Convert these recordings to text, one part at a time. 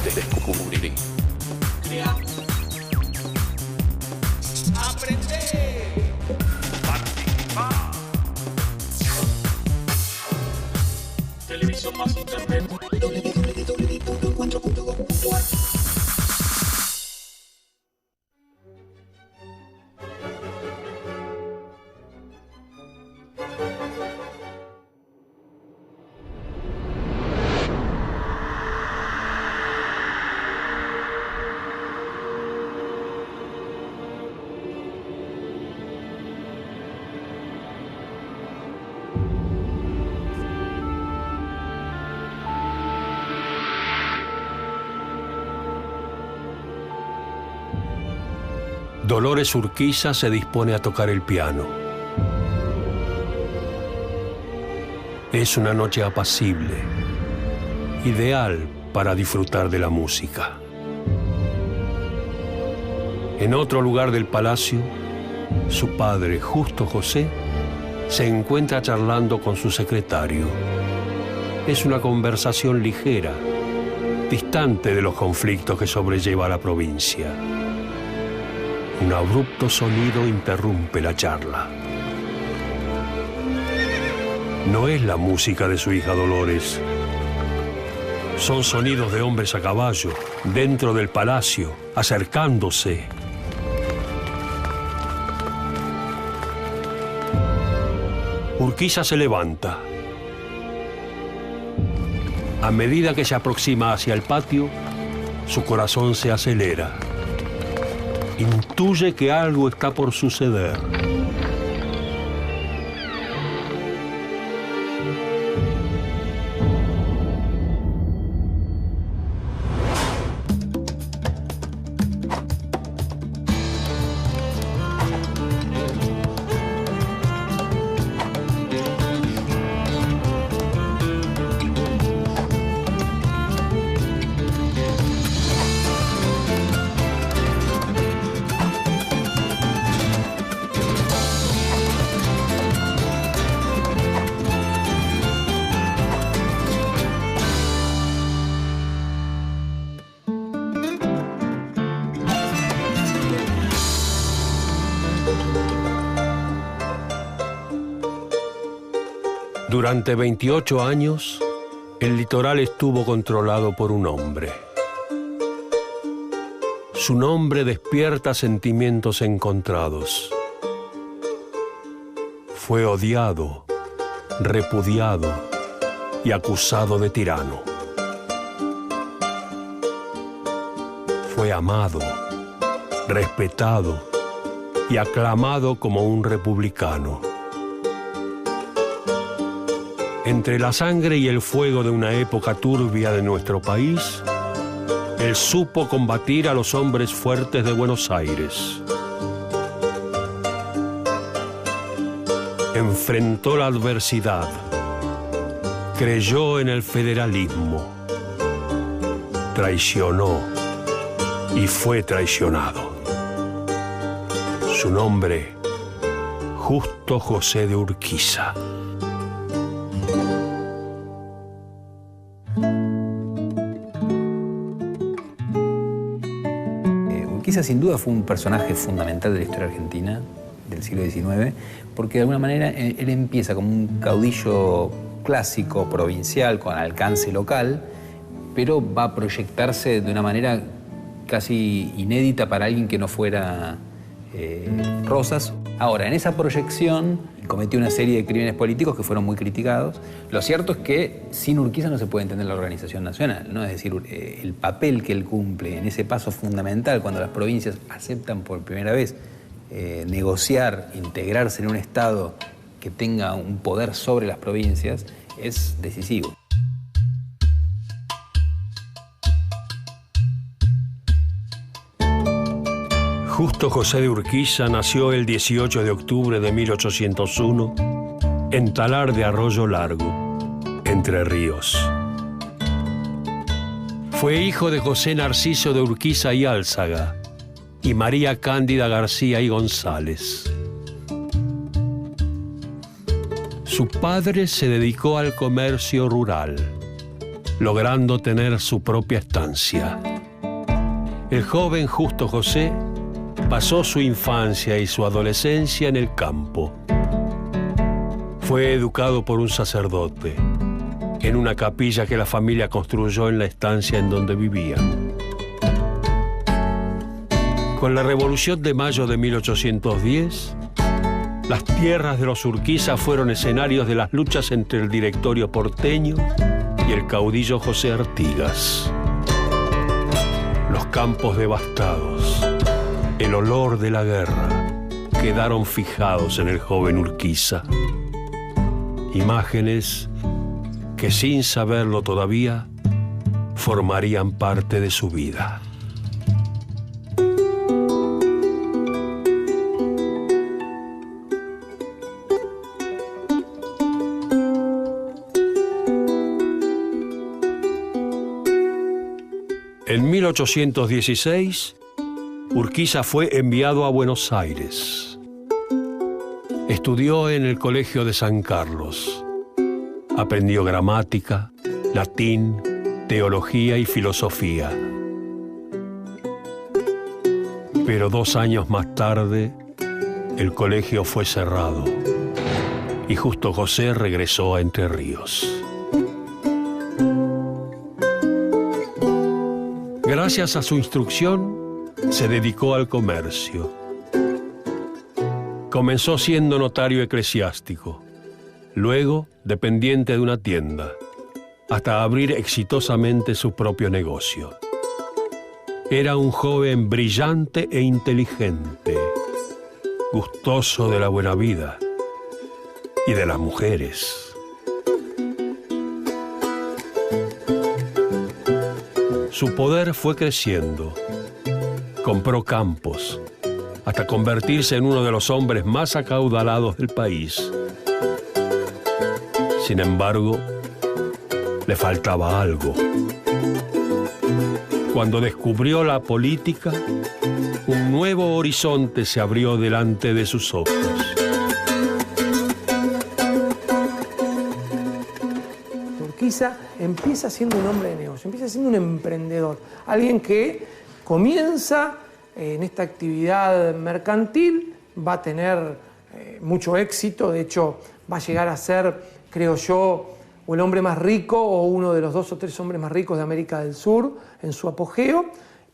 Descubrir. Crear. Aprender. Participar. Televisión más internet. www.encuentro.com.ar. Dolores Urquiza se dispone a tocar el piano. Es una noche apacible, ideal para disfrutar de la música. En otro lugar del palacio, su padre, Justo José, se encuentra charlando con su secretario. Es una conversación ligera, distante de los conflictos que sobrelleva la provincia. Un abrupto sonido interrumpe la charla. No es la música de su hija Dolores. Son sonidos de hombres a caballo, dentro del palacio, acercándose. Urquiza se levanta. A medida que se aproxima hacia el patio, su corazón se acelera. Intuye que algo está por suceder. Durante 28 años, el litoral estuvo controlado por un hombre. Su nombre despierta sentimientos encontrados. Fue odiado, repudiado y acusado de tirano. Fue amado, respetado y aclamado como un republicano. Entre la sangre y el fuego de una época turbia de nuestro país, él supo combatir a los hombres fuertes de Buenos Aires. Enfrentó la adversidad, creyó en el federalismo, traicionó y fue traicionado. Su nombre, Justo José de Urquiza. Urquiza sin duda fue un personaje fundamental de la historia argentina del siglo XIX, porque de alguna manera él empieza como un caudillo clásico, provincial, con alcance local, pero va a proyectarse de una manera casi inédita para alguien que no fuera Rosas. Ahora, en esa proyección cometió una serie de crímenes políticos que fueron muy criticados. Lo cierto es que sin Urquiza no se puede entender la organización nacional, ¿no? Es decir, el papel que él cumple en ese paso fundamental cuando las provincias aceptan por primera vez negociar, integrarse en un Estado que tenga un poder sobre las provincias, es decisivo. Justo José de Urquiza nació el 18 de octubre de 1801 en Talar de Arroyo Largo, Entre Ríos. Fue hijo de José Narciso de Urquiza y Álzaga y María Cándida García y González. Su padre se dedicó al comercio rural. logrando tener su propia estancia. El joven Justo José pasó su infancia y su adolescencia en el campo. Fue educado por un sacerdote en una capilla que la familia construyó en la estancia en donde vivía. Con la Revolución de Mayo de 1810, las tierras de los Urquiza fueron escenarios de las luchas entre el directorio porteño y el caudillo José Artigas. Los campos devastados, el olor de la guerra, quedaron fijados en el joven Urquiza. Imágenes que, sin saberlo todavía, formarían parte de su vida. En 1816, Urquiza fue enviado a Buenos Aires. Estudió en el Colegio de San Carlos. Aprendió gramática, latín, teología y filosofía. Pero 2 años más tarde, el colegio fue cerrado y Justo José regresó a Entre Ríos. Gracias a su instrucción, se dedicó al comercio. Comenzó siendo notario eclesiástico, luego dependiente de una tienda, hasta abrir exitosamente su propio negocio. Era un joven brillante e inteligente, gustoso de la buena vida y de las mujeres. Su poder fue creciendo. Compró campos, hasta convertirse en uno de los hombres más acaudalados del país. Sin embargo, le faltaba algo. Cuando descubrió la política, un nuevo horizonte se abrió delante de sus ojos. Urquiza empieza siendo un hombre de negocio, empieza siendo un emprendedor, alguien que comienza en esta actividad mercantil, va a tener mucho éxito, de hecho va a llegar a ser, creo yo, o el hombre más rico o uno de los 2 o 3 hombres más ricos de América del Sur en su apogeo,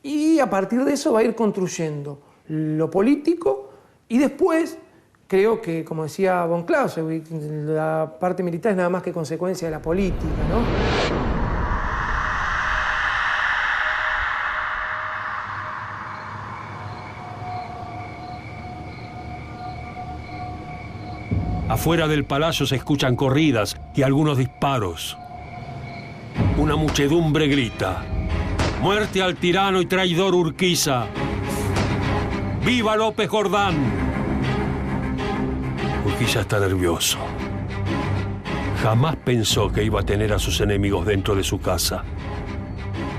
y a partir de eso va a ir construyendo lo político y después creo que, como decía von Clausewitz, la parte militar es nada más que consecuencia de la política, ¿no? Afuera del palacio se escuchan corridas y algunos disparos. Una muchedumbre grita: ¡Muerte al tirano y traidor Urquiza! ¡Viva López Jordán! Urquiza está nervioso. Jamás pensó que iba a tener a sus enemigos dentro de su casa,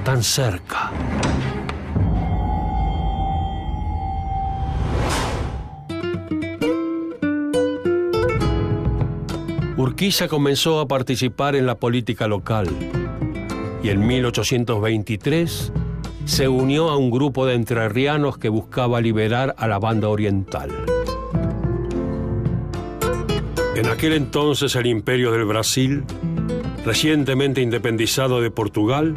tan cerca. Urquiza comenzó a participar en la política local y en 1823 se unió a un grupo de entrerrianos que buscaba liberar a la banda oriental. En aquel entonces el Imperio del Brasil, recientemente independizado de Portugal,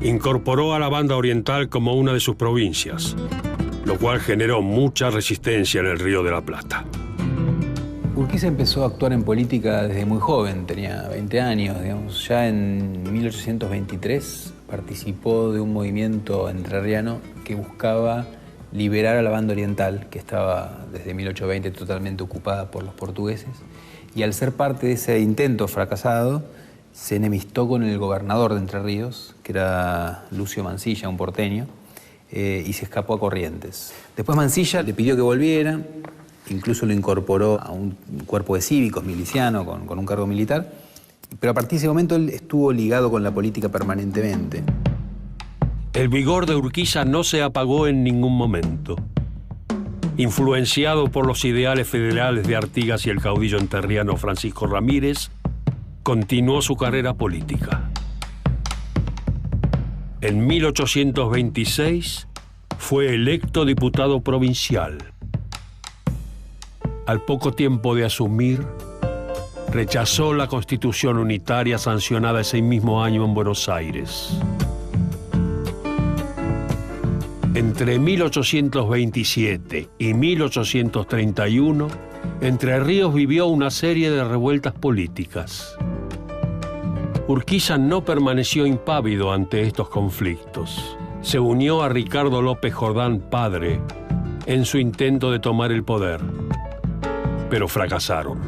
incorporó a la banda oriental como una de sus provincias, lo cual generó mucha resistencia en el Río de la Plata. Urquiza empezó a actuar en política desde muy joven, tenía 20 años, digamos. Ya en 1823 participó de un movimiento entrerriano que buscaba liberar a la banda oriental, que estaba desde 1820 totalmente ocupada por los portugueses. Y al ser parte de ese intento fracasado, se enemistó con el gobernador de Entre Ríos, que era Lucio Mansilla, un porteño, y se escapó a Corrientes. Después Mansilla le pidió que volviera. Incluso lo incorporó a un cuerpo de cívicos miliciano con un cargo militar, pero a partir de ese momento él estuvo ligado con la política permanentemente. El vigor de Urquiza no se apagó en ningún momento. Influenciado por los ideales federales de Artigas y el caudillo entrerriano Francisco Ramírez, continuó su carrera política. En 1826 fue electo diputado provincial. Al poco tiempo de asumir, rechazó la Constitución unitaria sancionada ese mismo año en Buenos Aires. Entre 1827 y 1831, Entre Ríos vivió una serie de revueltas políticas. Urquiza no permaneció impávido ante estos conflictos. Se unió a Ricardo López Jordán padre en su intento de tomar el poder, pero fracasaron.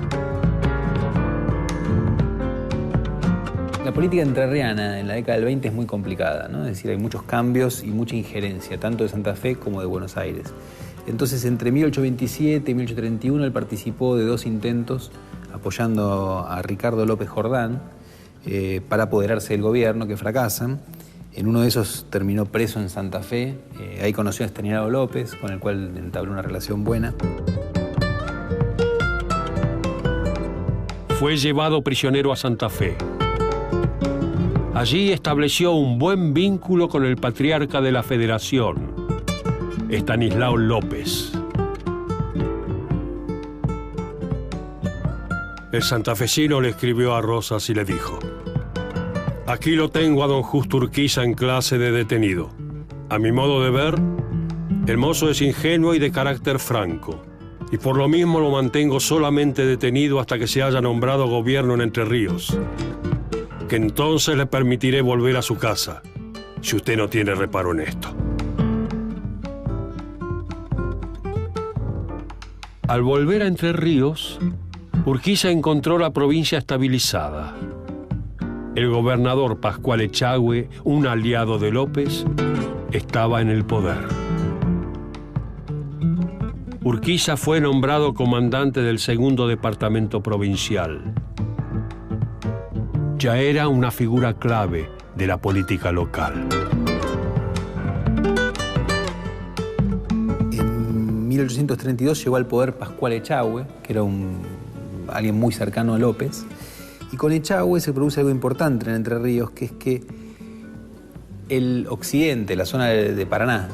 La política entrerriana en la década del 20 es muy complicada, ¿no? Es decir, hay muchos cambios y mucha injerencia, tanto de Santa Fe como de Buenos Aires. Entonces, entre 1827 y 1831, él participó de 2 intentos apoyando a Ricardo López Jordán para apoderarse del gobierno, que fracasan. En uno de esos terminó preso en Santa Fe. Ahí conoció a Estanislao López, con el cual entabló una relación buena. Fue llevado prisionero a Santa Fe. Allí estableció un buen vínculo con el patriarca de la Federación, Estanislao López. El santafesino le escribió a Rosas y le dijo: aquí lo tengo a don Justo Urquiza en clase de detenido. A mi modo de ver, el mozo es ingenuo y de carácter franco, y por lo mismo lo mantengo solamente detenido hasta que se haya nombrado gobierno en Entre Ríos, que entonces le permitiré volver a su casa, si usted no tiene reparo en esto. Al volver a Entre Ríos, Urquiza encontró la provincia estabilizada. El gobernador Pascual Echagüe, un aliado de López, estaba en el poder. Urquiza fue nombrado comandante del 2º departamento provincial. Ya era una figura clave de la política local. En 1832 llegó al poder Pascual Echagüe, que era alguien muy cercano a López, y con Echagüe se produce algo importante en Entre Ríos, que es que el occidente, la zona de Paraná,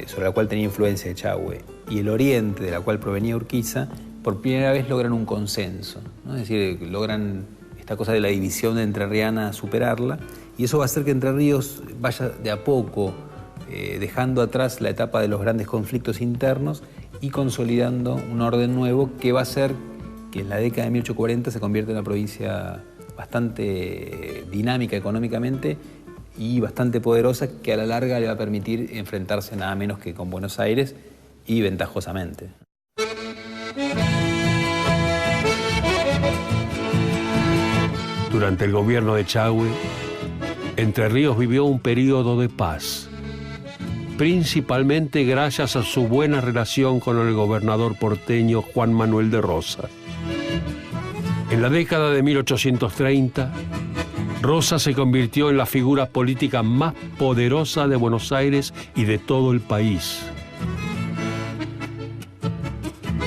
sobre la cual tenía influencia Echagüe, y el oriente, de la cual provenía Urquiza, por primera vez logran un consenso, ¿no? Es decir, logran esta cosa de la división de entrerriana superarla, y eso va a hacer que Entre Ríos vaya de a poco dejando atrás la etapa de los grandes conflictos internos y consolidando un orden nuevo que va a hacer que en la década de 1840 se convierta en una provincia bastante dinámica económicamente y bastante poderosa, que a la larga le va a permitir enfrentarse nada menos que con Buenos Aires, y ventajosamente. Durante el gobierno de Echagüe, Entre Ríos vivió un periodo de paz, principalmente gracias a su buena relación con el gobernador porteño Juan Manuel de Rosas. En la década de 1830, Rosas se convirtió en la figura política más poderosa de Buenos Aires y de todo el país.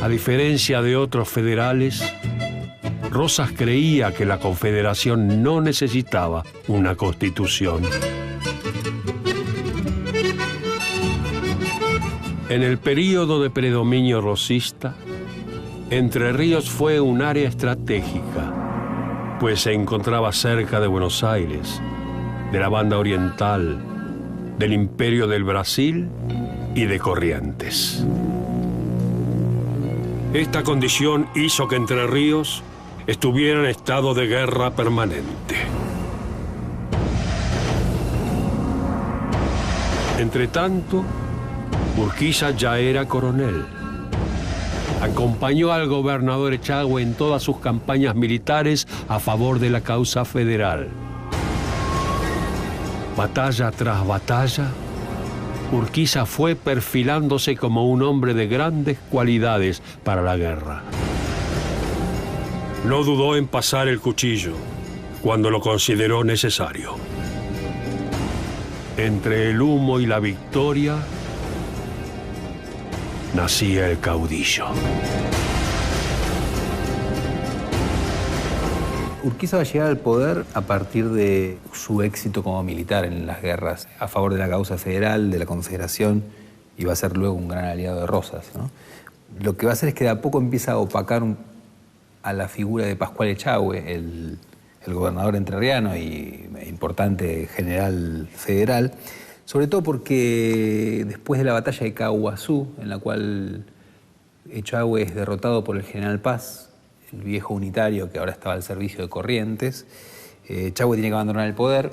A diferencia de otros federales, Rosas creía que la Confederación no necesitaba una constitución. En el período de predominio rosista, Entre Ríos fue un área estratégica, pues se encontraba cerca de Buenos Aires, de la Banda Oriental, del Imperio del Brasil y de Corrientes. Esta condición hizo que Entre Ríos estuviera en estado de guerra permanente. Entretanto, Urquiza ya era coronel. Acompañó al gobernador Echagüe en todas sus campañas militares a favor de la causa federal. Batalla tras batalla, Urquiza fue perfilándose como un hombre de grandes cualidades para la guerra. No dudó en pasar el cuchillo cuando lo consideró necesario. Entre el humo y la victoria, nacía el caudillo. Urquiza va a llegar al poder a partir de su éxito como militar en las guerras a favor de la causa federal, de la Confederación, y va a ser luego un gran aliado de Rosas, ¿no? Lo que va a hacer es que de a poco empieza a opacar a la figura de Pascual Echagüe, el gobernador entrerriano y importante general federal, sobre todo porque después de la batalla de Caaguazú, en la cual Echagüe es derrotado por el general Paz, el viejo unitario que ahora estaba al servicio de Corrientes, Echagüe tiene que abandonar el poder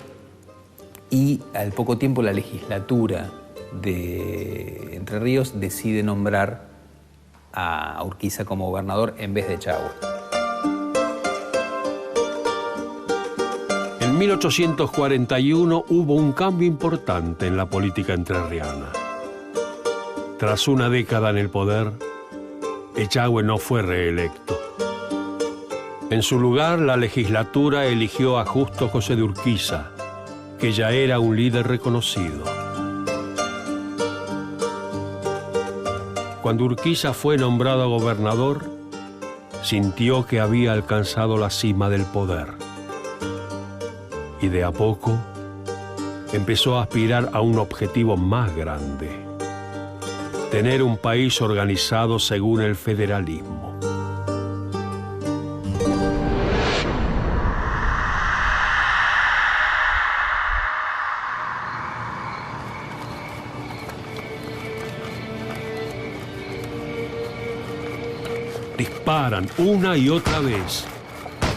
y al poco tiempo la legislatura de Entre Ríos decide nombrar a Urquiza como gobernador en vez de Echagüe. En 1841 hubo un cambio importante en la política entrerriana. Tras una década en el poder, Echagüe no fue reelecto. En su lugar, la legislatura eligió a Justo José de Urquiza, que ya era un líder reconocido. Cuando Urquiza fue nombrado gobernador, sintió que había alcanzado la cima del poder. Y de a poco empezó a aspirar a un objetivo más grande: tener un país organizado según el federalismo. Disparan una y otra vez,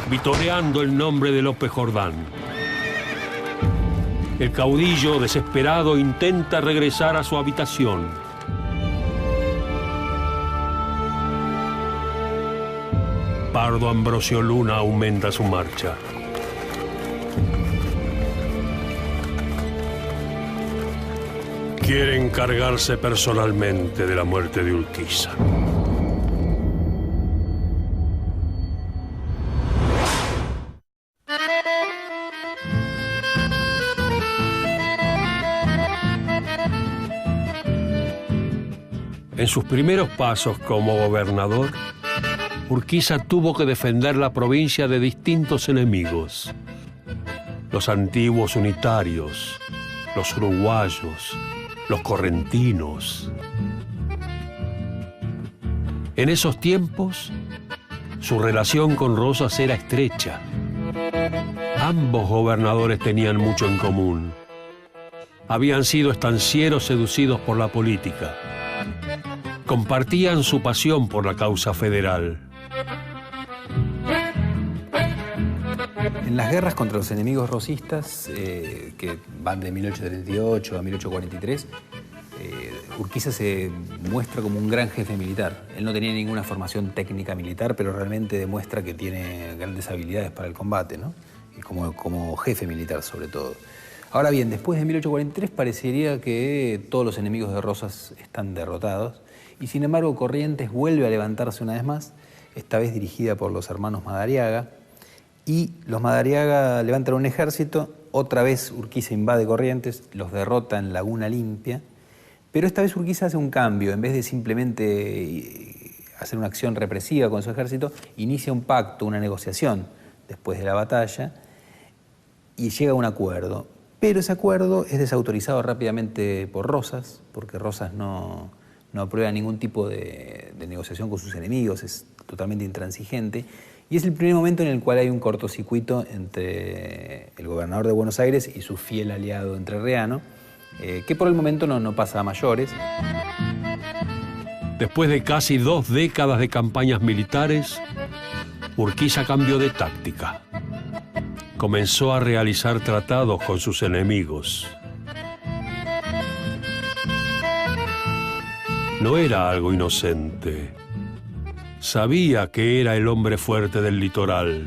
vitoreando el nombre de López Jordán. El caudillo, desesperado, intenta regresar a su habitación. Pardo Ambrosio Luna aumenta su marcha. Quiere encargarse personalmente de la muerte de Urquiza. En sus primeros pasos como gobernador, Urquiza tuvo que defender la provincia de distintos enemigos: los antiguos unitarios, los uruguayos, los correntinos. En esos tiempos, su relación con Rosas era estrecha. Ambos gobernadores tenían mucho en común. Habían sido estancieros seducidos por la política. Compartían su pasión por la causa federal. En las guerras contra los enemigos rosistas, que van de 1838 a 1843, Urquiza se muestra como un gran jefe militar. Él no tenía ninguna formación técnica militar, pero realmente demuestra que tiene grandes habilidades para el combate, ¿no? Y como jefe militar, sobre todo. Ahora bien, después de 1843 parecería que todos los enemigos de Rosas están derrotados, y sin embargo Corrientes vuelve a levantarse una vez más, esta vez dirigida por los hermanos Madariaga, y los Madariaga levantan un ejército. Otra vez Urquiza invade Corrientes, los derrota en Laguna Limpia, pero esta vez Urquiza hace un cambio. En vez de simplemente hacer una acción represiva con su ejército, inicia un pacto, una negociación después de la batalla, y llega a un acuerdo. Pero ese acuerdo es desautorizado rápidamente por Rosas, porque Rosas no aprueba ningún tipo de negociación con sus enemigos, es totalmente intransigente. Y es el primer momento en el cual hay un cortocircuito entre el gobernador de Buenos Aires y su fiel aliado entrerriano, que por el momento no pasa a mayores. Después de casi 2 décadas de campañas militares, Urquiza cambió de táctica. Comenzó a realizar tratados con sus enemigos. No era algo inocente. Sabía que era el hombre fuerte del litoral.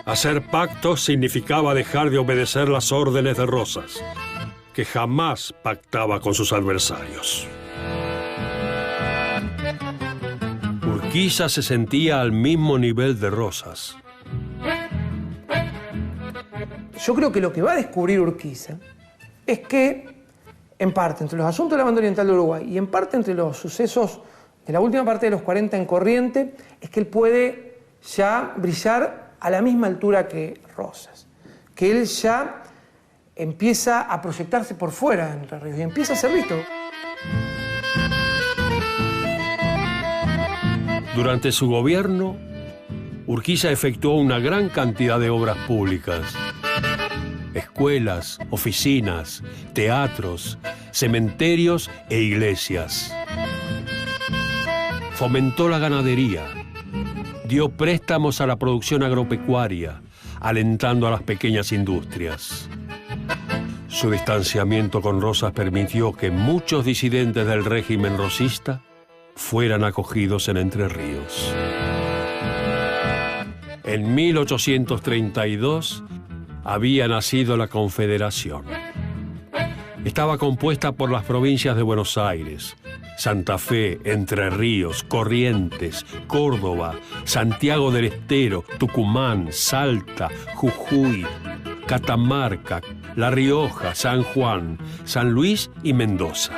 Hacer pactos significaba dejar de obedecer las órdenes de Rosas, que jamás pactaba con sus adversarios. Urquiza se sentía al mismo nivel de Rosas. Yo creo que lo que va a descubrir Urquiza es que, en parte, entre los asuntos de la banda oriental de Uruguay y en parte entre los sucesos de la última parte de los 40 en Corrientes, es que él puede ya brillar a la misma altura que Rosas, que él ya empieza a proyectarse por fuera de Entre Ríos y empieza a ser visto. Durante su gobierno, Urquiza efectuó una gran cantidad de obras públicas. Escuelas, oficinas, teatros, cementerios e iglesias. Fomentó la ganadería. Dio préstamos a la producción agropecuaria, alentando a las pequeñas industrias. Su distanciamiento con Rosas permitió que muchos disidentes del régimen rosista fueran acogidos en Entre Ríos. En 1832 había nacido la Confederación. Estaba compuesta por las provincias de Buenos Aires, Santa Fe, Entre Ríos, Corrientes, Córdoba, Santiago del Estero, Tucumán, Salta, Jujuy, Catamarca, La Rioja, San Juan, San Luis y Mendoza.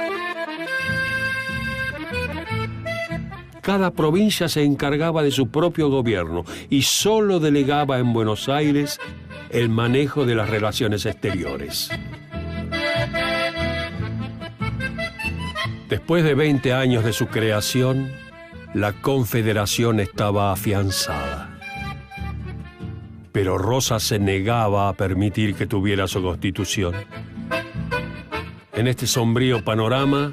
Cada provincia se encargaba de su propio gobierno y solo delegaba en Buenos Aires el manejo de las relaciones exteriores. Después de 20 años de su creación, la Confederación estaba afianzada. Pero Rosas se negaba a permitir que tuviera su constitución. En este sombrío panorama,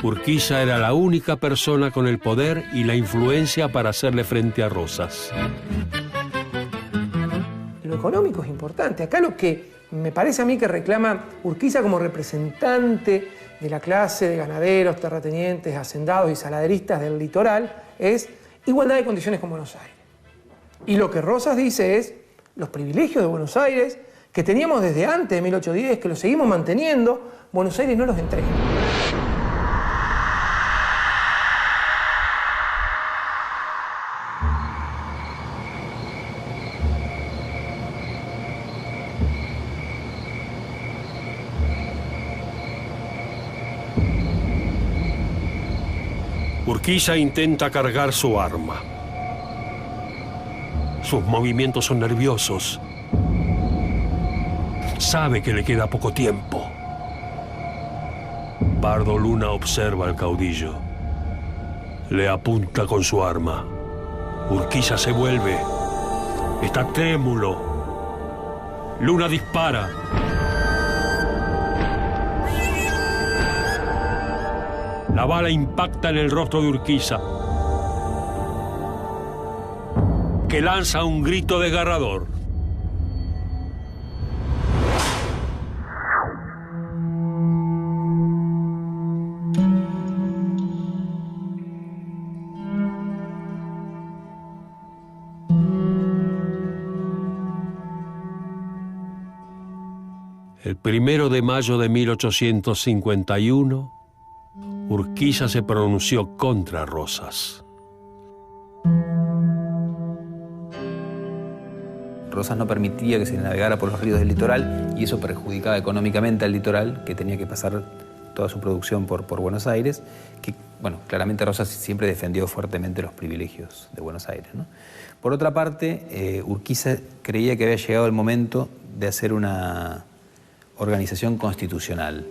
Urquiza era la única persona con el poder y la influencia para hacerle frente a Rosas. Lo económico es importante. Acá lo que me parece a mí que reclama Urquiza como representante de la clase de ganaderos, terratenientes, hacendados y saladeristas del litoral es igualdad de condiciones con Buenos Aires. Y lo que Rosas dice es los privilegios de Buenos Aires que teníamos desde antes de 1810, que los seguimos manteniendo, Buenos Aires no los entrega. Urquiza intenta cargar su arma. Sus movimientos son nerviosos. Sabe que le queda poco tiempo. Pardo Luna observa al caudillo. Le apunta con su arma. Urquiza se vuelve. Está trémulo. Luna dispara. La bala impacta en el rostro de Urquiza, que lanza un grito desgarrador. El 1 de mayo de 1851, Urquiza se pronunció contra Rosas. Rosas no permitía que se navegara por los ríos del litoral y eso perjudicaba económicamente al litoral, que tenía que pasar toda su producción por Buenos Aires, que, bueno, claramente Rosas siempre defendió fuertemente los privilegios de Buenos Aires, ¿no? Por otra parte, Urquiza creía que había llegado el momento de hacer una organización constitucional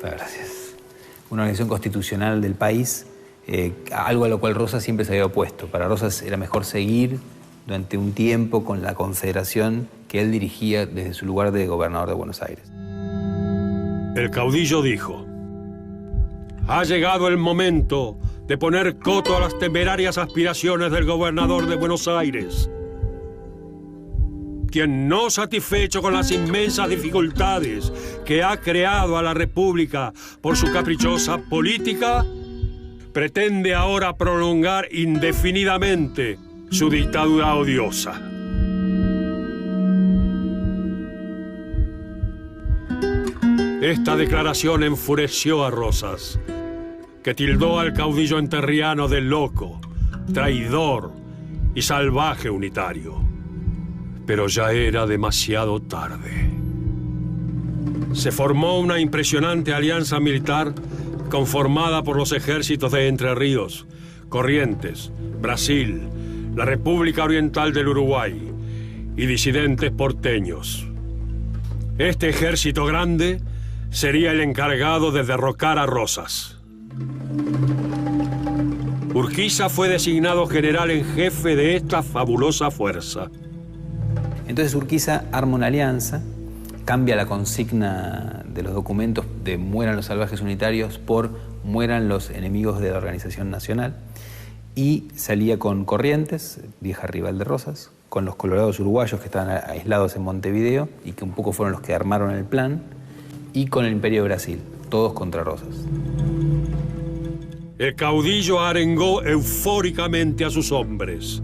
Gracias. Una organización constitucional del país, algo a lo cual Rosas siempre se había opuesto. Para Rosas era mejor seguir durante un tiempo con la Confederación que él dirigía desde su lugar de gobernador de Buenos Aires. El caudillo dijo: ha llegado el momento de poner coto a las temerarias aspiraciones del gobernador de Buenos Aires, quien, no satisfecho con las inmensas dificultades que ha creado a la República por su caprichosa política, pretende ahora prolongar indefinidamente su dictadura odiosa. Esta declaración enfureció a Rosas, que tildó al caudillo enterriano de loco, traidor y salvaje unitario. Pero ya era demasiado tarde. Se formó una impresionante alianza militar conformada por los ejércitos de Entre Ríos, Corrientes, Brasil, la República Oriental del Uruguay y disidentes porteños. Este ejército grande sería el encargado de derrocar a Rosas. Urquiza fue designado general en jefe de esta fabulosa fuerza. Entonces Urquiza arma una alianza, cambia la consigna de los documentos de mueran los salvajes unitarios por mueran los enemigos de la Organización Nacional, y salía con Corrientes, vieja rival de Rosas, con los colorados uruguayos que estaban aislados en Montevideo y que un poco fueron los que armaron el plan, y con el Imperio de Brasil, todos contra Rosas. El caudillo arengó eufóricamente a sus hombres,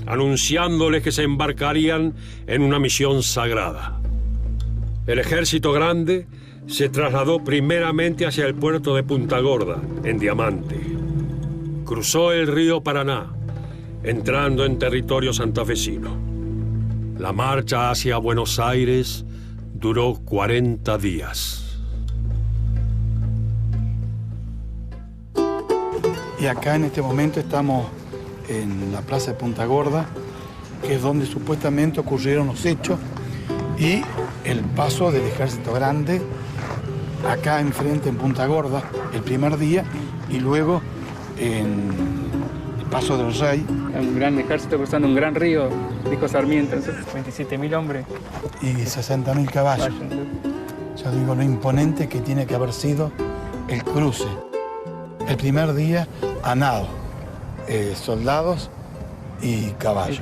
anunciándoles que se embarcarían en una misión sagrada. El ejército grande se trasladó primeramente hacia el puerto de Punta Gorda, en Diamante. Cruzó el río Paraná, entrando en territorio santafesino. La marcha hacia Buenos Aires duró 40 días. Y acá en este momento estamos en la plaza de Punta Gorda, que es donde supuestamente ocurrieron los hechos, y el paso del ejército grande acá enfrente en Punta Gorda el primer día, y luego en el Paso del Rey. Un gran ejército cruzando un gran río, dijo Sarmiento, 27.000 hombres. Y 60.000 caballos. Yo digo lo imponente que tiene que haber sido el cruce. El primer día a nado, soldados y caballos.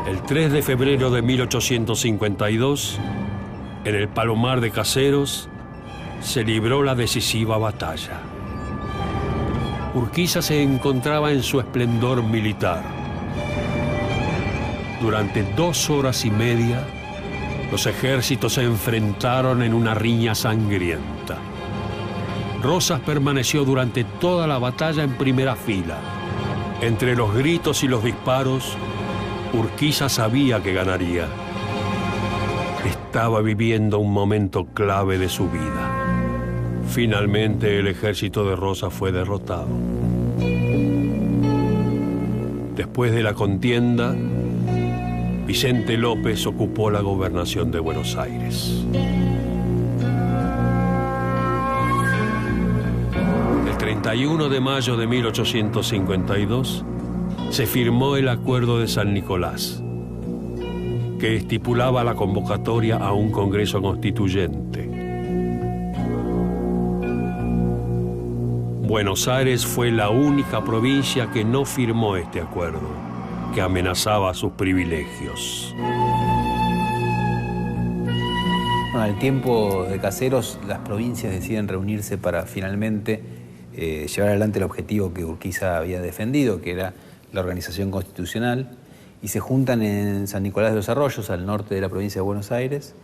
El 3 de febrero de 1852, en el Palomar de Caseros, se libró la decisiva batalla. Urquiza se encontraba en su esplendor militar. Durante 2 horas y media, los ejércitos se enfrentaron en una riña sangrienta. Rosas permaneció durante toda la batalla en primera fila. Entre los gritos y los disparos, Urquiza sabía que ganaría. Estaba viviendo un momento clave de su vida. Finalmente, el ejército de Rosas fue derrotado. Después de la contienda, Vicente López ocupó la gobernación de Buenos Aires. El 31 de mayo de 1852 se firmó el Acuerdo de San Nicolás, que estipulaba la convocatoria a un Congreso Constituyente. Buenos Aires fue la única provincia que no firmó este acuerdo, que amenazaba sus privilegios. Bueno, al tiempo de Caseros, las provincias deciden reunirse para finalmente llevar adelante el objetivo que Urquiza había defendido, que era la organización constitucional, y se juntan en San Nicolás de los Arroyos, al norte de la provincia de Buenos Aires,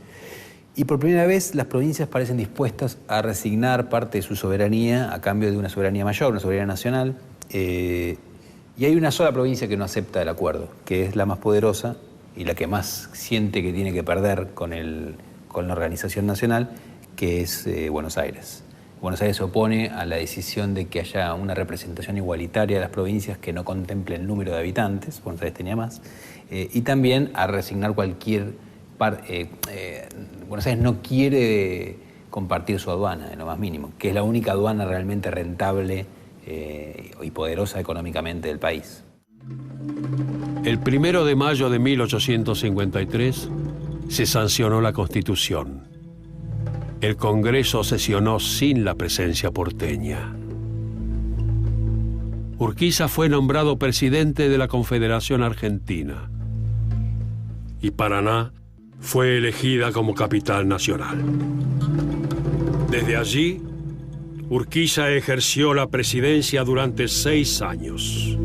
y por primera vez las provincias parecen dispuestas a resignar parte de su soberanía a cambio de una soberanía mayor, una soberanía nacional. Y hay una sola provincia que no acepta el acuerdo, que es la más poderosa y la que más siente que tiene que perder con la organización nacional, que es Buenos Aires. Buenos Aires se opone a la decisión de que haya una representación igualitaria de las provincias que no contemple el número de habitantes, Buenos Aires tenía más, y también a resignar cualquier Buenos Aires no quiere compartir su aduana, en lo más mínimo, que es la única aduana realmente rentable y poderosa económicamente del país. El 1 de mayo de 1853 se sancionó la Constitución. El Congreso sesionó sin la presencia porteña. Urquiza fue nombrado presidente de la Confederación Argentina y Paraná fue elegida como capital nacional. Desde allí, Urquiza ejerció la presidencia durante 6 años.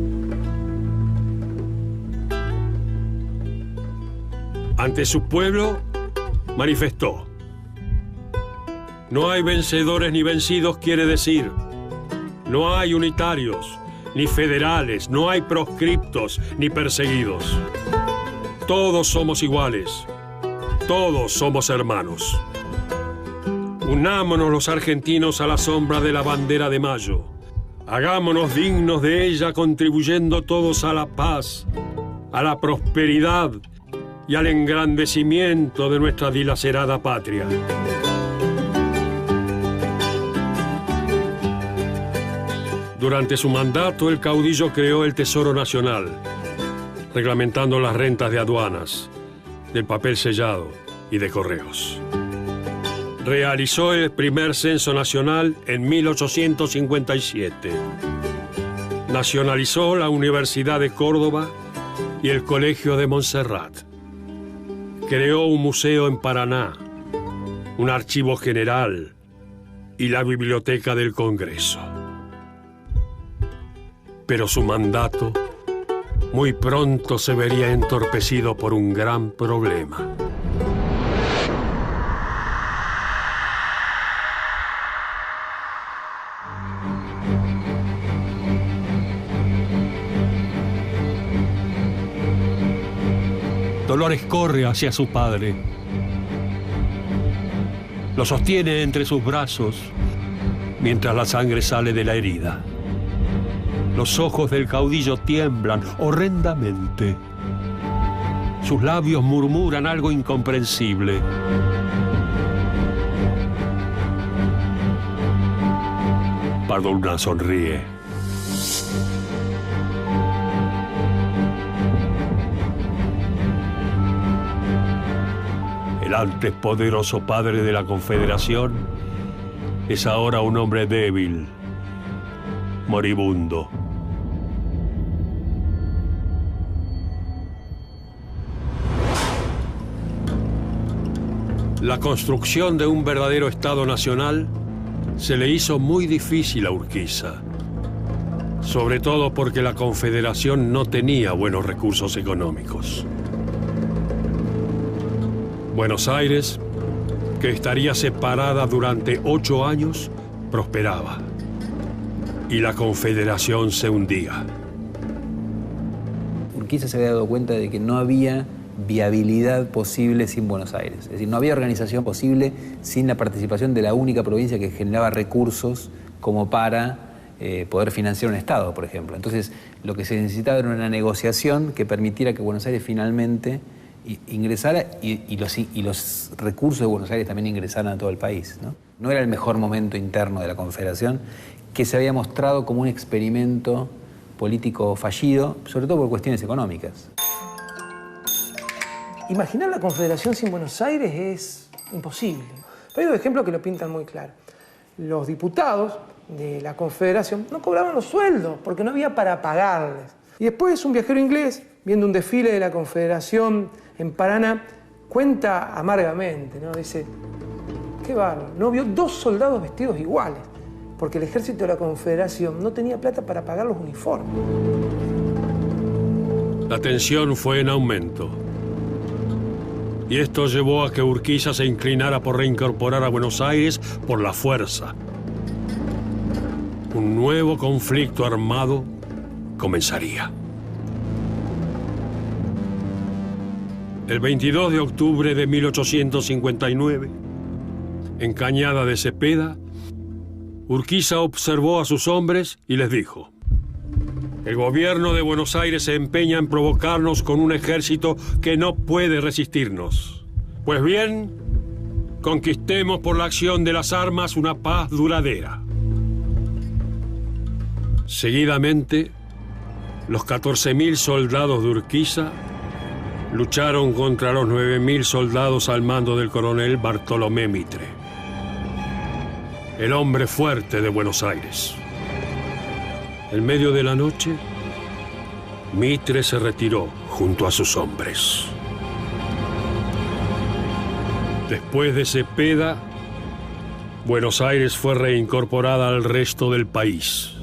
Ante su pueblo, manifestó: no hay vencedores ni vencidos, quiere decir, no hay unitarios ni federales, no hay proscriptos ni perseguidos. Todos somos iguales, todos somos hermanos. Unámonos los argentinos a la sombra de la bandera de Mayo. Hagámonos dignos de ella, contribuyendo todos a la paz, a la prosperidad y al engrandecimiento de nuestra dilacerada patria. Durante su mandato, el caudillo creó el Tesoro Nacional, reglamentando las rentas de aduanas, del papel sellado y de correos. Realizó el primer censo nacional en 1857. Nacionalizó la Universidad de Córdoba y el Colegio de Montserrat. Creó un museo en Paraná, un archivo general y la Biblioteca del Congreso. Pero su mandato muy pronto se vería entorpecido por un gran problema. Dolores corre hacia su padre. Lo sostiene entre sus brazos mientras la sangre sale de la herida. Los ojos del caudillo tiemblan horrendamente. Sus labios murmuran algo incomprensible. Pardo Luna sonríe. El antes poderoso padre de la Confederación es ahora un hombre débil, moribundo. La construcción de un verdadero Estado nacional se le hizo muy difícil a Urquiza, sobre todo porque la Confederación no tenía buenos recursos económicos. Buenos Aires, que estaría separada durante 8 años, prosperaba y la Confederación se hundía. Urquiza se había dado cuenta de que no había viabilidad posible sin Buenos Aires. Es decir, no había organización posible sin la participación de la única provincia que generaba recursos como para poder financiar un Estado, por ejemplo. Entonces, lo que se necesitaba era una negociación que permitiera que Buenos Aires finalmente ingresara y los recursos de Buenos Aires también ingresaran a todo el país, ¿no? No era el mejor momento interno de la Confederación, que se había mostrado como un experimento político fallido, sobre todo por cuestiones económicas. Imaginar la Confederación sin Buenos Aires es imposible. Pero hay dos ejemplos que lo pintan muy claro. Los diputados de la Confederación no cobraban los sueldos porque no había para pagarles. Y después un viajero inglés, viendo un desfile de la Confederación en Paraná, cuenta amargamente, ¿no? Dice, qué bárbaro, no vio 2 soldados vestidos iguales, porque el ejército de la Confederación no tenía plata para pagar los uniformes. La tensión fue en aumento. Y esto llevó a que Urquiza se inclinara por reincorporar a Buenos Aires por la fuerza. Un nuevo conflicto armado comenzaría. El 22 de octubre de 1859, en Cañada de Cepeda, Urquiza observó a sus hombres y les dijo: el gobierno de Buenos Aires se empeña en provocarnos con un ejército que no puede resistirnos. Pues bien, conquistemos por la acción de las armas una paz duradera. Seguidamente, los 14.000 soldados de Urquiza lucharon contra los 9.000 soldados al mando del coronel Bartolomé Mitre, el hombre fuerte de Buenos Aires. En medio de la noche, Mitre se retiró junto a sus hombres. Después de Cepeda, Buenos Aires fue reincorporada al resto del país.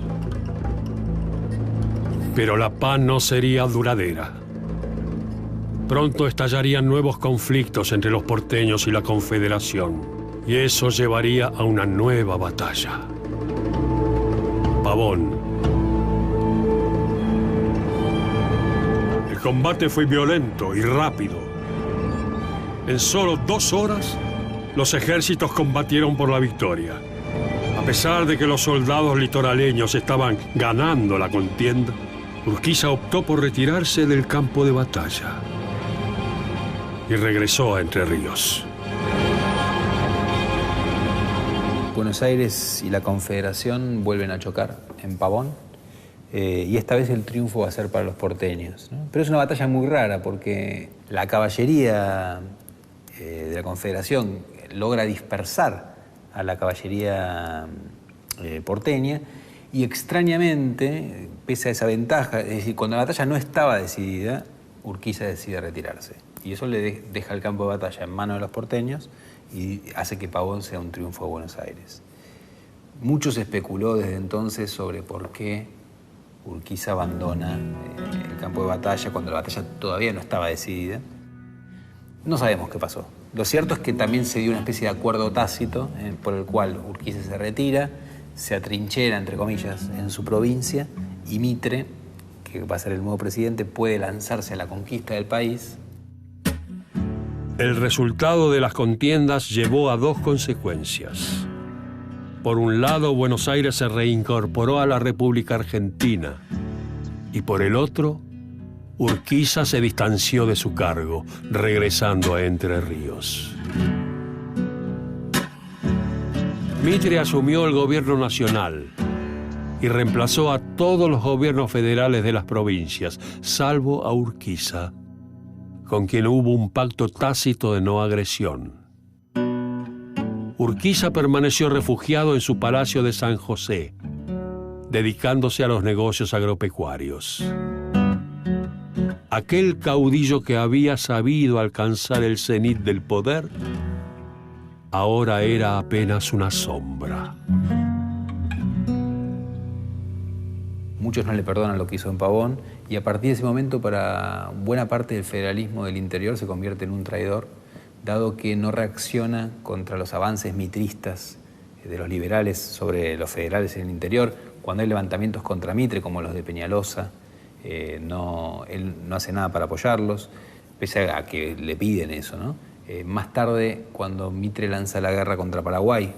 Pero la paz no sería duradera. Pronto estallarían nuevos conflictos entre los porteños y la Confederación, y eso llevaría a una nueva batalla. Pavón. El combate fue violento y rápido. En solo 2 horas, Los ejércitos combatieron por la victoria. A pesar de que los soldados litoraleños estaban ganando la contienda, Urquiza optó por retirarse del campo de batalla y regresó a Entre Ríos. Buenos Aires y la Confederación vuelven a chocar en Pavón, y esta vez el triunfo va a ser para los porteños, ¿no? Pero es una batalla muy rara porque la caballería de la Confederación logra dispersar a la caballería porteña y extrañamente, pese a esa ventaja, es decir, cuando la batalla no estaba decidida, Urquiza decide retirarse. Y eso le deja el campo de batalla en manos de los porteños y hace que Pavón sea un triunfo de Buenos Aires. Mucho se especuló desde entonces sobre por qué Urquiza abandona el campo de batalla cuando la batalla todavía no estaba decidida. No sabemos qué pasó. Lo cierto es que también se dio una especie de acuerdo tácito por el cual Urquiza se retira, se atrinchera, entre comillas, en su provincia y Mitre, que va a ser el nuevo presidente, puede lanzarse a la conquista del país. El resultado de las contiendas llevó a dos consecuencias. Por un lado, Buenos Aires se reincorporó a la República Argentina y por el otro, Urquiza se distanció de su cargo, regresando a Entre Ríos. Mitre asumió el gobierno nacional y reemplazó a todos los gobiernos federales de las provincias, salvo a Urquiza, con quien hubo un pacto tácito de no agresión. Urquiza permaneció refugiado en su palacio de San José, dedicándose a los negocios agropecuarios. Aquel caudillo que había sabido alcanzar el cenit del poder, ahora era apenas una sombra. Muchos no le perdonan lo que hizo en Pavón y a partir de ese momento para buena parte del federalismo del interior se convierte en un traidor, dado que no reacciona contra los avances mitristas de los liberales sobre los federales en el interior. Cuando hay levantamientos contra Mitre, como los de Peñalosa, él no hace nada para apoyarlos, pese a que le piden eso, ¿no? Más tarde, cuando Mitre lanza la guerra contra Paraguay,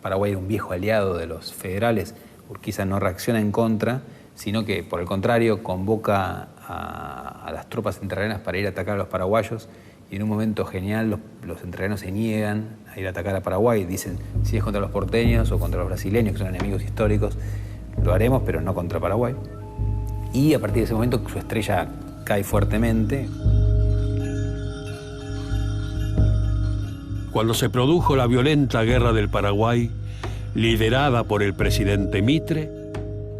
Paraguay era un viejo aliado de los federales, Urquiza no reacciona en contra, sino que, por el contrario, convoca a las tropas entrerrianas para ir a atacar a los paraguayos, y en un momento genial los entrerrianos se niegan a ir a atacar a Paraguay, dicen, si es contra los porteños o contra los brasileños, que son enemigos históricos, lo haremos, pero no contra Paraguay. Y a partir de ese momento su estrella cae fuertemente. Cuando se produjo la violenta guerra del Paraguay, liderada por el presidente Mitre,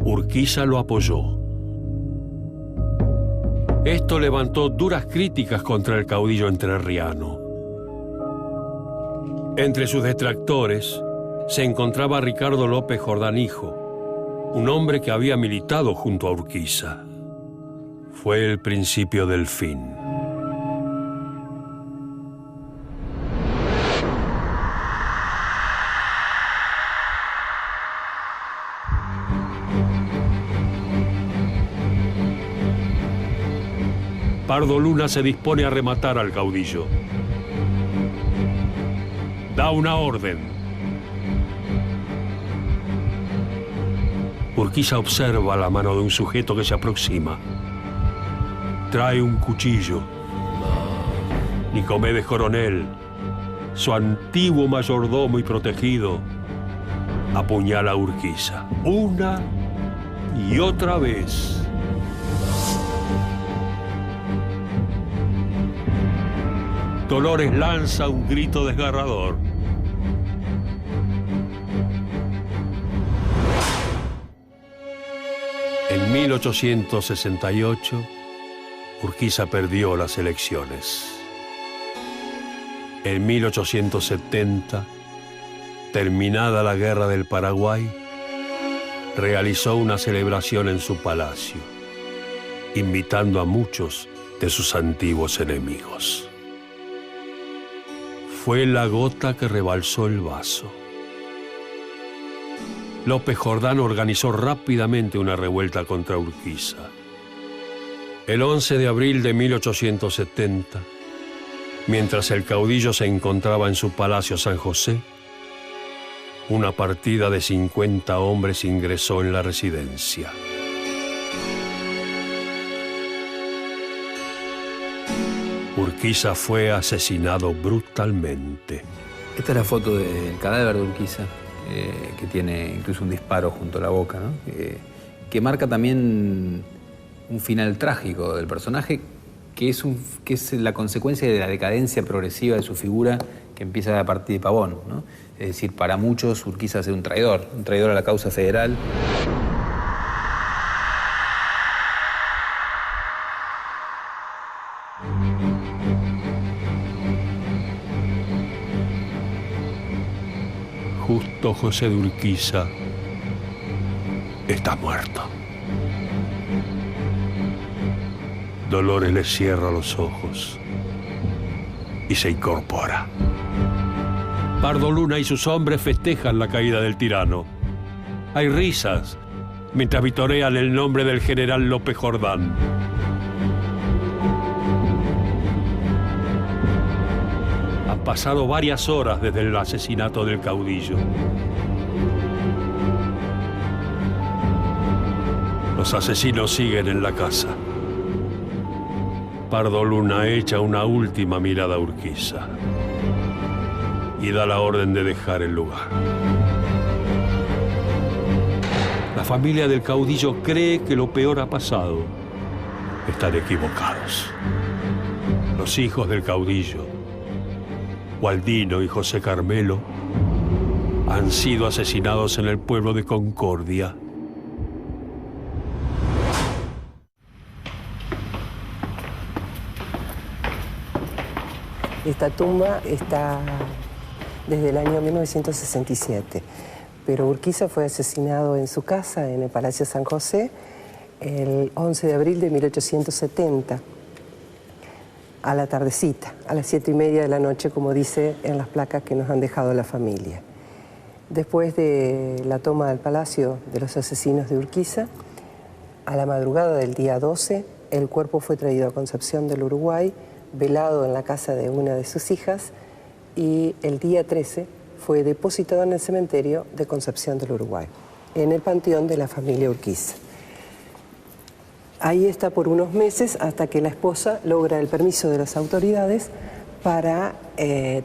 Urquiza lo apoyó. Esto levantó duras críticas contra el caudillo entrerriano. Entre sus detractores se encontraba Ricardo López Jordán hijo, un hombre que había militado junto a Urquiza. Fue el principio del fin. Pardo Luna se dispone a rematar al caudillo. Da una orden. Urquiza observa la mano de un sujeto que se aproxima. Trae un cuchillo. Nicomedes Coronel, su antiguo mayordomo y protegido, apuñala a Urquiza una y otra vez. Dolores lanza un grito desgarrador. En 1868, Urquiza perdió las elecciones. En 1870, terminada la Guerra del Paraguay, realizó una celebración en su palacio, invitando a muchos de sus antiguos enemigos. Fue la gota que rebalsó el vaso. López Jordán organizó rápidamente una revuelta contra Urquiza. El 11 de abril de 1870, Mientras el caudillo se encontraba en su palacio San José, una partida de 50 hombres ingresó en la residencia. Urquiza fue asesinado brutalmente. Esta es la foto del cadáver de Urquiza, que tiene incluso un disparo junto a la boca, ¿no? Que marca también un final trágico del personaje, que es la consecuencia de la decadencia progresiva de su figura, que empieza a partir de Pavón, ¿no? Es decir, para muchos Urquiza es un traidor a la causa federal. Justo José de Urquiza está muerto. Dolores le cierra los ojos y se incorpora. Pardo Luna y sus hombres festejan la caída del tirano. Hay risas mientras vitorean el nombre del general López Jordán. Han pasado varias horas desde el asesinato del caudillo. Los asesinos siguen en la casa. Pardo Luna echa una última mirada a Urquiza y da la orden de dejar el lugar. La familia del caudillo cree que lo peor ha pasado. Están equivocados. Los hijos del caudillo, Gualdino y José Carmelo, han sido asesinados en el pueblo de Concordia. Esta tumba está desde el año 1967, pero Urquiza fue asesinado en su casa, en el Palacio San José, el 11 de abril de 1870, a la tardecita, a las 7:30 de la noche, como dice en las placas que nos han dejado la familia. Después de la toma del palacio de los asesinos de Urquiza, a la madrugada del día 12, el cuerpo fue traído a Concepción del Uruguay, velado en la casa de una de sus hijas, y el día 13 fue depositado en el cementerio de Concepción del Uruguay, en el panteón de la familia Urquiza. Ahí está por unos meses hasta que la esposa logra el permiso de las autoridades para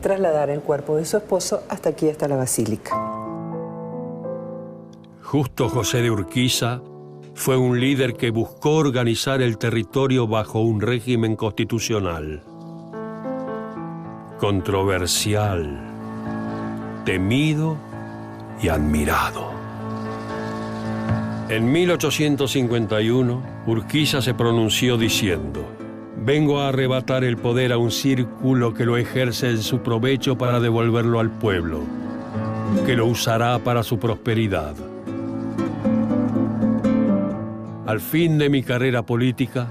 trasladar el cuerpo de su esposo hasta aquí, hasta la basílica. Justo José de Urquiza fue un líder que buscó organizar el territorio bajo un régimen constitucional. Controversial, temido y admirado. En 1851, Urquiza se pronunció diciendo: «Vengo a arrebatar el poder a un círculo que lo ejerce en su provecho para devolverlo al pueblo, que lo usará para su prosperidad. Al fin de mi carrera política,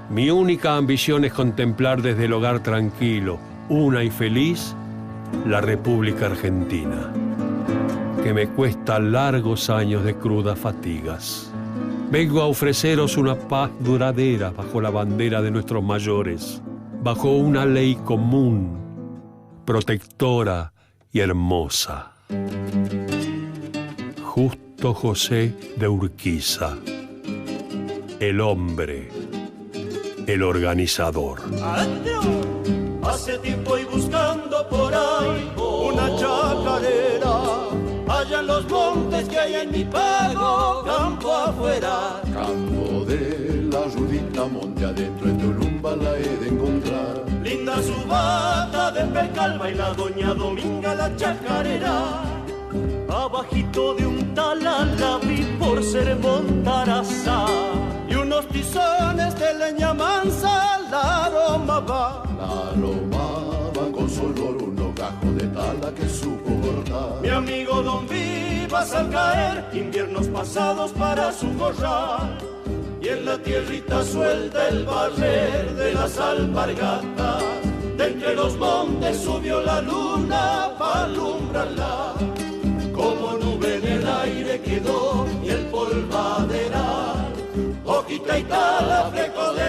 mi única ambición es contemplar desde el hogar tranquilo, una y feliz, la República Argentina, que me cuesta largos años de crudas fatigas. Vengo a ofreceros una paz duradera bajo la bandera de nuestros mayores, bajo una ley común, protectora y hermosa». Justo José de Urquiza, el hombre, el organizador. Adentro, hace tiempo y buscando por ahí una chacarera, allá en los montes que hay en mi pago, campo afuera. Campo de la Rudita, monte adentro, en Tulumba la he de encontrar. Linda su bata de percal, baila doña Dominga la chacarera. Abajito de un talar la vi por ser Montarazá, y unos tizones de leña mansa la aroma va. La aromaba con su olor unos gajos de tala que supo cortar. Mi amigo Don Vivas al caer, inviernos pasados para su corral, y en la tierrita suelta el barrer de las alpargatas. De entre los montes subió la luna para alumbrarla, como nube en el aire quedó y el polvaderal, hojita y tala, fleco de